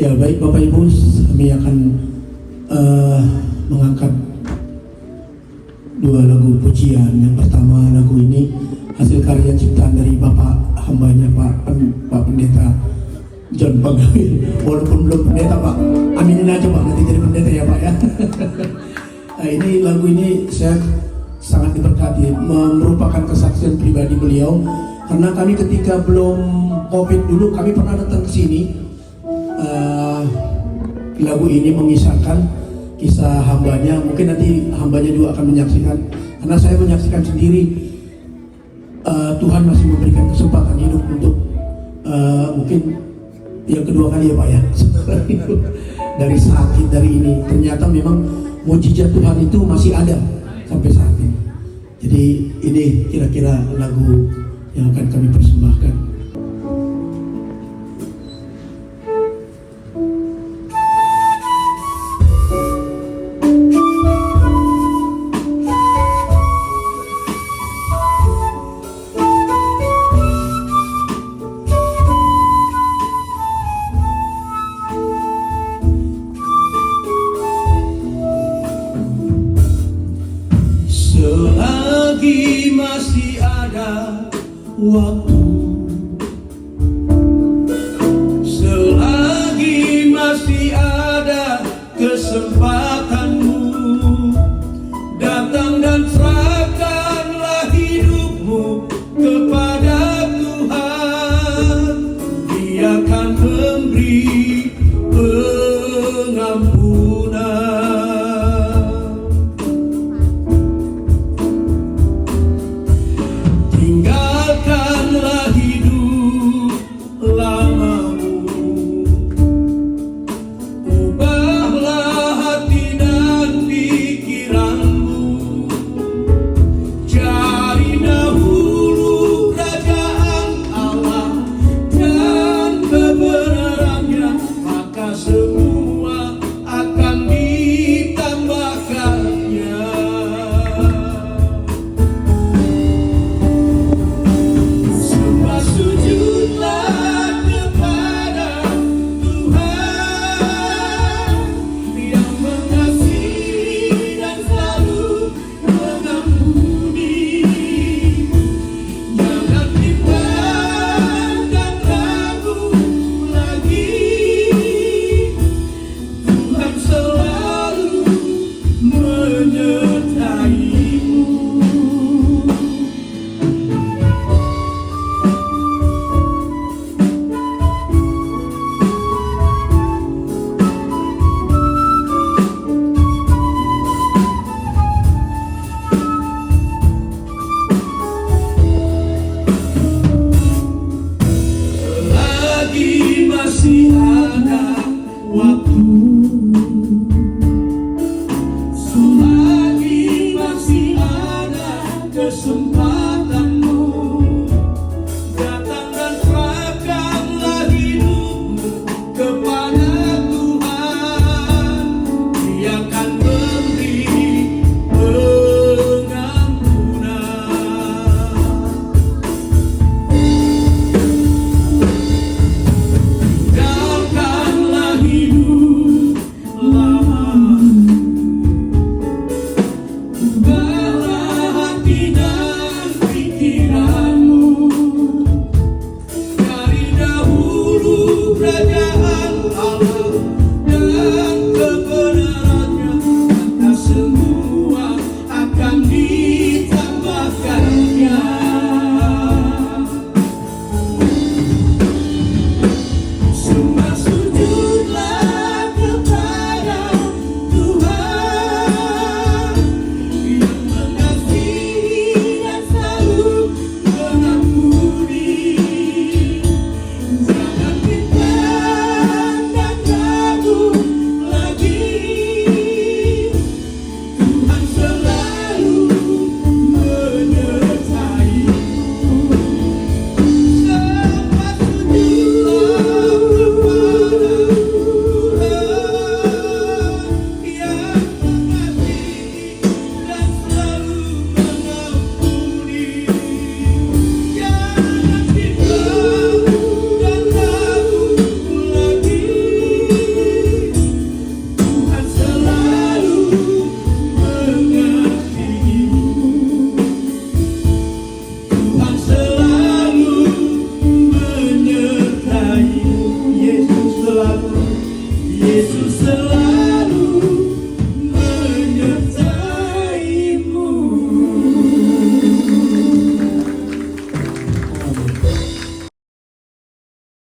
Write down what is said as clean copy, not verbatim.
Ya baik Bapak Ibu, kami akan mengangkat dua lagu pujian. Yang pertama lagu ini hasil karya ciptaan dari Bapak hambanya Pak Pendeta John Pagawin. Walaupun belum pendeta Pak, aminin aja Pak, nanti jadi pendeta ya Pak ya. Nah, ini lagu ini saya sangat diberkati, merupakan kesaksian pribadi beliau. Karena kami ketika belum COVID dulu, kami pernah datang ke sini. Lagu ini mengisahkan kisah hambanya. Mungkin nanti hambanya juga akan menyaksikan. Karena saya menyaksikan sendiri, Tuhan masih memberikan kesempatan hidup untuk mungkin yang kedua kali ya Pak ya. Dari sakit, dari ini, ternyata memang mujizat Tuhan itu masih ada sampai saat ini. Jadi ini kira-kira lagu yang akan kami persembahkan. Selagi masih ada waktu, selagi masih ada kesempatanmu, datang dan serahkanlah hidupmu kepada Tuhan. Dia akan memberi